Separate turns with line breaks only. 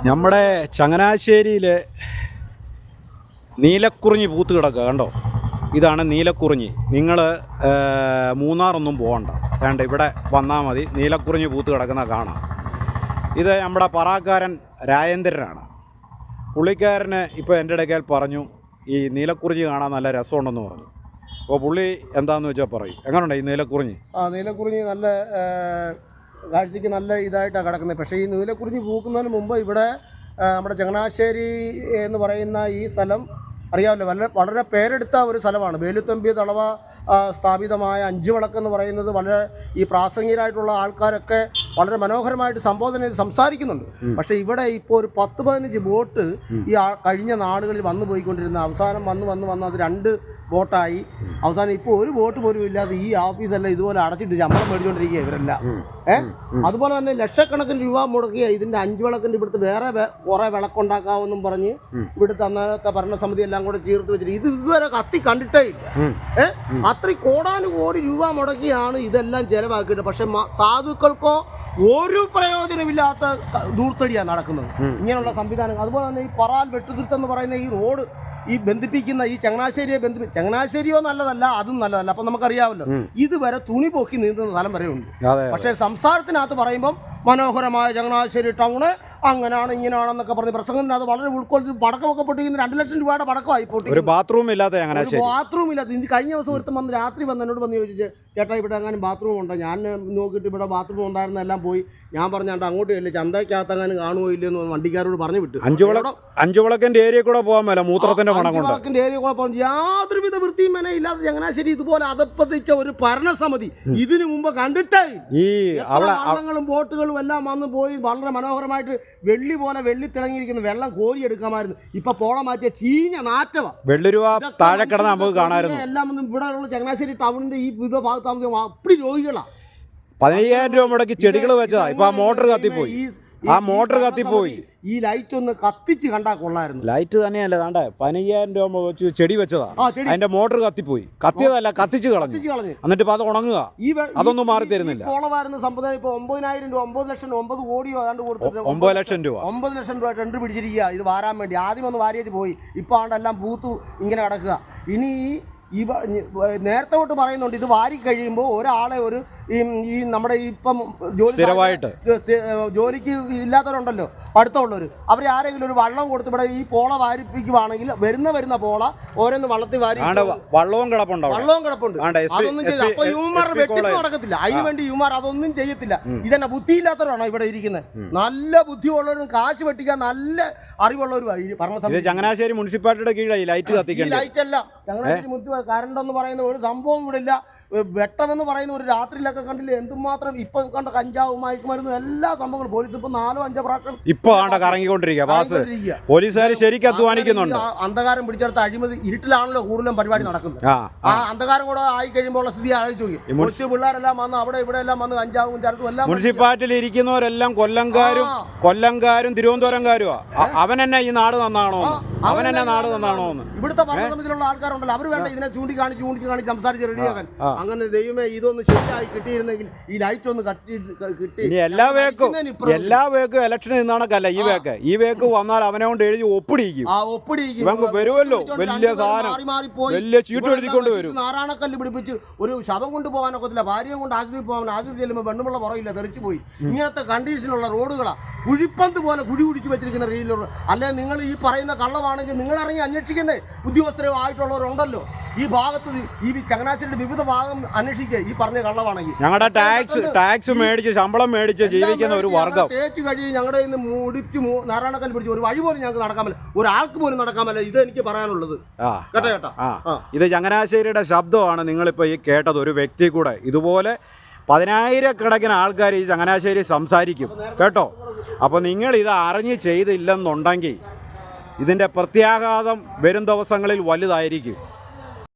നമ്മുടെ ചങ്ങനാശ്ശേരിയിലെ നീലക്കുറിഞ്ഞി പൂത്ത് കിടക്കുക കണ്ടോ. ഇതാണ് നീലക്കുറിഞ്ഞി. നിങ്ങൾ മൂന്നാറൊന്നും പോകണ്ട, വേണ്ട, ഇവിടെ വന്നാൽ മതി. നീലക്കുറിഞ്ഞി പൂത്ത് കിടക്കുന്ന കാണാം. ഇത് നമ്മുടെ പറാക്കാരൻ രാജേന്ദ്രനാണ്. പുള്ളിക്കാരന് ഇപ്പോൾ എൻ്റെ ഇടയ്ക്കാൽ പറഞ്ഞു ഈ നീലക്കുറിഞ്ഞി കാണാൻ നല്ല രസമുണ്ടെന്ന് പറഞ്ഞു. അപ്പോൾ പുള്ളി എന്താണെന്ന് വെച്ചാൽ പറയും. എങ്ങനെയുണ്ട് ഈ നീലക്കുറിഞ്ഞി?
നീലക്കുറിഞ്ഞി നല്ല കാഴ്ചയ്ക്ക് നല്ല ഇതായിട്ടാണ് കിടക്കുന്നത്. പക്ഷേ ഈ നീലക്കുറിഞ്ഞി പൂക്കുന്നതിന് മുമ്പ് ഇവിടെ നമ്മുടെ ചങ്ങനാശ്ശേരി എന്ന് പറയുന്ന ഈ സ്ഥലം അറിയാമല്ലോ, വളരെ പേരെടുത്ത ഒരു സ്ഥലമാണ്. വേലുത്തമ്പി തളവ സ്ഥാപിതമായ അഞ്ച് വിളക്കെന്ന് പറയുന്നത് വളരെ ഈ പ്രാസംഗികരായിട്ടുള്ള ആൾക്കാരൊക്കെ വളരെ മനോഹരമായിട്ട് സംബോധന സംസാരിക്കുന്നുണ്ട്. പക്ഷേ ഇവിടെ ഇപ്പോൾ ഒരു 10-15 ബോട്ട് ഈ കഴിഞ്ഞ നാളുകളിൽ വന്നു പോയിക്കൊണ്ടിരുന്ന അവസാനം വന്ന് അത് 2 ബോട്ടായി. അവസാനം ഇപ്പോൾ ഒരു ബോട്ട് പോലും ഇല്ലാതെ ഈ ഓഫീസെല്ലാം ഇതുപോലെ അടച്ചിട്ട് ശമ്പളം മേടിച്ചുകൊണ്ടിരിക്കുക ഇവരെല്ലാം. അതുപോലെ തന്നെ ലക്ഷക്കണക്കിന് രൂപ മുടക്കിയ ഇതിൻ്റെ 5 വിളക്കിൻ്റെ ഇവിടുത്തെ വേറെ കുറേ വിളക്കുണ്ടാക്കാമെന്നും പറഞ്ഞ് ഇവിടുത്തെ അന്നത്തെ ഭരണസമിതി എല്ലാം കൂടെ ചേർത്ത് വെച്ചിട്ട് ഇത് ഇതുവരെ കത്തി കണ്ടിട്ടേ ഇല്ല. അത്രയും കോടാനുകോടി രൂപ മുടക്കിയാണ് ഇതെല്ലാം ചെലവാക്കിയിട്ട്. പക്ഷെ സാധുക്കൾക്കോ ഒരു പ്രയോജനമില്ലാത്ത ദൂർത്തടിയാണ് നടക്കുന്നത് ഇങ്ങനെയുള്ള സംവിധാനങ്ങൾ. അതുപോലെ തന്നെ ഈ പറാൽ വെട്ടുതിർത്തെന്ന് പറയുന്ന ഈ റോഡ് ഈ ബന്ധിപ്പിക്കുന്ന ഈ ചങ്ങനാശ്ശേരിയെ ചങ്ങനാശ്ശേരിയോ നല്ലതല്ല, അതും നല്ലതല്ല. അപ്പം നമുക്കറിയാമല്ലോ, ഇതുവരെ തുണി പൊക്കി നീന്തുന്ന സ്ഥലം വരെ ഉണ്ട്. പക്ഷേ സംസാരത്തിനകത്ത് പറയുമ്പം മനോഹരമായ ചങ്ങനാശ്ശേരി ടൗണ് അങ്ങനെയാണ് ഇങ്ങനെയാണെന്നൊക്കെ പറഞ്ഞ് പ്രസംഗത്തിനകത്ത് വളരെ ഉൾക്കൊള്ളിച്ച് പടക്കമൊക്കെ പൊട്ടിക്കുന്ന 2 ലക്ഷം രൂപയുടെ പടക്കമായി പൊട്ടി.
ഒരു ബാത്റൂം ഇല്ലാത്ത
ബാത്റൂം ഇല്ലാത്ത. ഇത് കഴിഞ്ഞ ദിവസം ഒരുത്തം വന്ന് രാത്രി എന്നോട് വന്ന് ചോദിച്ചു, ചേട്ടാ ഇവിടെ അങ്ങനെ ബാത്റൂം ഉണ്ടോ? ഞാൻ നോക്കിയിട്ട് ഇവിടെ ബാത്റൂം ഉണ്ടായിരുന്ന എല്ലാം പോയി. ഞാൻ പറഞ്ഞാണ്ട് അങ്ങോട്ട് ഇല്ല, ചന്തയ്ക്കകത്ത് അങ്ങനെ കാണുമോ ഇല്ലെന്ന് വണ്ടിക്കാരോട് പറഞ്ഞു വിട്ടു.
5 വിളക്കിന്റെ ഏരിയ കൂടെ പോകാൻ മേല, മൂത്രത്തിന്റെ മണം കൊണ്ട്. 5 വിളക്കിന്റെ
ഏരിയ കൂടെ പോകാൻ യാതൊരുവിധ വൃത്തിയും മെന ഇല്ലാത്ത ചങ്ങനാശ്ശേരി ഇതുപോലെ അതപ്പതിച്ച ഒരു ഭരണസമിതി ഇതിനു മുമ്പ് കണ്ടിട്ടേ. ഈ വള്ളങ്ങളും ബോട്ടുകളും എല്ലാം വന്ന് പോയി വളരെ മനോഹരമായിട്ട് വെള്ളി പോലെ വെള്ളി തിളങ്ങിയിരിക്കുന്ന വെള്ളം കോരിയെടുക്കാമായിരുന്നു. ഇപ്പൊ പോള മാറ്റിയ ചീഞ്ഞ നാറ്റവാ.
വെള്ളി രൂപ താഴെ കിടന്ന് നമുക്ക് കാണാമായിരുന്നു.
എല്ലാം ഇവിടെ ഉള്ള ചങ്ങനാശ്ശേരി ടൗണിന്റെ ഈ വിധ ഭാഗത്ത് താമസിക്കുമ്പോൾ അപ്പടി രോഗികളാ.
15,000 രൂപ മുടക്കി ചെടികൾ വെച്ചതാ. ഇപ്പൊ ആ മോട്ടർ കത്തിപ്പോയി. ഈ
ലൈറ്റ് ഒന്ന് കത്തിച്ച് കണ്ടാ കൊള്ളായിരുന്നു.
ലൈറ്റ് തന്നെയല്ല, വേണ്ട, 15,000 രൂപ വെച്ച് ചെടി വെച്ചതാ. അതിന്റെ മോട്ടർ കത്തിപ്പോയി. കത്തിയതല്ല, കത്തിച്ച് കളഞ്ഞു. എന്നിട്ട് ഇപ്പൊ അത് ഉണങ്ങുക. അതൊന്നും മാറി തരുന്നില്ല.
പോളവായിരുന്ന സമ്പ്രദായം ഇപ്പൊ 9,000 രൂപ 9 ലക്ഷം 9 കോടിയോ ഏതാണ്ട് കൊടുത്തിട്ട്
9 ലക്ഷം രൂപ
9 ലക്ഷം രൂപ ടെൻഡർ പിടിച്ചിരിക്കുക ഇത് വാരാൻ വേണ്ടി. ആദ്യം ഒന്ന് വാരിയേച്ച് പോയി. ഇപ്പൊ ആണ്ടെല്ലാം പൂത്തു ഇങ്ങനെ കിടക്കുക. ഇനി ഈ നേരത്തെ തൊട്ട് പറയുന്നുണ്ട്, ഇത് വാരി കഴിയുമ്പോൾ ഒരാളെ ഈ നമ്മുടെ ഇപ്പം ജോലിക്ക് ഇല്ലാത്തവരുണ്ടല്ലോ, പഠിത്തമുള്ളവർ, അവർ ആരെങ്കിലും ഒരു വള്ളം കൊടുത്ത് ഇവിടെ ഈ പോള വാരിപ്പിക്കുവാണെങ്കിൽ വരുന്ന പോള ഓരോന്ന് വള്ളത്തിൽ വാരി
വള്ളവും കിടപ്പുണ്ട്.
അതൊന്നും ചെയ്ത് അപ്പൊ യുവമാരുടെ വെട്ടിപ്പ് നടക്കത്തില്ല. അതിന് വേണ്ടി യുവമാർ അതൊന്നും ചെയ്യത്തില്ല. ഇതന്നെ ബുദ്ധിയില്ലാത്തവരാണോ ഇവിടെ ഇരിക്കുന്നത്? നല്ല ബുദ്ധിയുള്ളവരും കാശ് വെട്ടിക്കാൻ നല്ല അറിവുള്ളവരും.
ചങ്ങനാശ്ശേരി മുനിസിപ്പാലിറ്റിയുടെ കീഴിൽ ലൈറ്റ് കത്തിക്കാൻ.
ലൈറ്റ് അല്ല, ചങ്ങനാശ്ശേരി മുനിസിപ്പാലിറ്റി കറണ്ട് എന്ന് പറയുന്ന ഒരു സംഭവം ഇവിടെ ഇല്ല. വെട്ടമെന്ന് പറയുന്ന ഒരു രാത്രിയിലൊക്കെ കണ്ടില്ല എന്തുമാത്രം. ഇപ്പൊ കണ്ട കഞ്ചാവും മയക്കുമരുന്നും എല്ലാ സംഭവങ്ങളും പോലീസ് ഇപ്പൊ 4-5 പ്രാവശ്യം
ഇപ്പൊ കറങ്ങിക്കൊണ്ടിരിക്കുക. പോലീസുകാർ ശരിക്കും അധ്വാനിക്കുന്നുണ്ട്.
അന്ധകാരം പിടിച്ചെടുത്ത അഴിമതി ഇരുട്ടിലാണല്ലോ കൂടുതലും പരിപാടി നടക്കുന്നത്. ആ അന്ധകാരം കൂടെ ആയി കഴിയുമ്പോൾ ഉള്ള സ്ഥിതി ആലോചിച്ച് നോക്കി. കൊച്ചു പിള്ളേരെല്ലാം വന്ന് അവിടെ ഇവിടെ എല്ലാം വന്ന് കഞ്ചാവും ചരത്തും എല്ലാം.
മുനിസിപ്പാലിറ്റിയിൽ ഇരിക്കുന്നവരെല്ലാം കൊല്ലംകാരും തിരുവനന്തപുരംകാരും. അവൻ തന്നെ ഈ നാട് നന്നാണോ, അവൻ തന്നെ നാട് നന്നാണോ എന്ന്
ഇവിടുത്തെ ഭരണസമിതിയിലുള്ള ആൾക്കാരുണ്ടല്ലോ, അവർ വേണ്ട ഇതിനെ ചൂണ്ടിക്കാണിച്ച് സംസാരിച്ച് റെഡിയാക്കാൻ. അങ്ങനെ ദൈവമേ ഇതൊന്ന് ശരിയായി കിട്ടിയിരുന്നെങ്കിൽ ഈ ലൈറ്റ് ഒന്ന് കിട്ടി.
എല്ലാ വേക്കും ഇലക്ഷൻ നിന്നാണക്കല്ല ഈ വേക്ക് വന്നാൽ അവനെ കൊണ്ട് എഴുതി ഒപ്പിടിക്കും. വരുമല്ലോ വലിയ സാധനം, വലിയ ചീട്ട് എഴുതിക്കൊണ്ട് വരും.
നാരായണക്കല്ല് പിടിപ്പിച്ച് ഒരു ശവം കൊണ്ടുപോകാനൊക്കത്തില്ല. ഭാര്യയും കൊണ്ട് ആശുപത്രി പോകാൻ, ആശുപത്രി ചെല്ലുമ്പോൾ പെണ്ണുമുള്ള പുറകില്ല, തെറിച്ചു പോയി. ഇങ്ങനത്തെ കണ്ടീഷനുള്ള റോഡുകളാ, കുഴിപ്പന്ത് പോലെ കുഴി കുടിച്ച് വെച്ചിരിക്കുന്ന രീതിയിലുള്ള. അല്ലെ നിങ്ങൾ ഈ പറയുന്ന കള്ളമാണെങ്കിൽ നിങ്ങൾ ഇറങ്ങി അന്വേഷിക്കുന്നേ. ഉദ്യോഗസ്ഥരോ ആയിട്ടുള്ളവരുണ്ടല്ലോ ഈ ഭാഗത്ത്, ഈ ചങ്ങനാശ്ശേരിയുടെ വിവിധ ഭാഗം അന്വേഷിക്കുക. ഈ പറഞ്ഞ കള്ളമാണെങ്കിൽ
ഞങ്ങളുടെ ടാക്സ് മേടിച്ച് ശമ്പളം മേടിച്ച് ജീവിക്കുന്ന ഒരു വർഗം
തേച്ച് കഴിയും. ഞങ്ങളുടെ ഇന്ന് മുടിച്ച് നാരായണക്കല്ല് പിടിച്ച് ഒരു വഴി പോലും ഞങ്ങൾക്ക് നടക്കാൻ പറ്റില്ല, ഒരാൾക്ക് പോലും നടക്കാൻ പറ്റില്ല. ഇത് എനിക്ക് പറയാനുള്ളത്. കേട്ടോ
ഇത് ചങ്ങനാശ്ശേരിയുടെ ശബ്ദമാണ് നിങ്ങളിപ്പോൾ ഈ കേട്ടത്. ഒരു വ്യക്തി കൂടെ ഇതുപോലെ 10,000-കണക്കിന് ആൾക്കാർ ഈ ചങ്ങനാശ്ശേരി സംസാരിക്കും കേട്ടോ. അപ്പോൾ നിങ്ങൾ ഇത് അറിഞ്ഞ് ചെയ്തില്ലെന്നുണ്ടെങ്കിൽ ഇതിൻ്റെ പ്രത്യാഘാതം വരും ദിവസങ്ങളിൽ വലുതായിരിക്കും.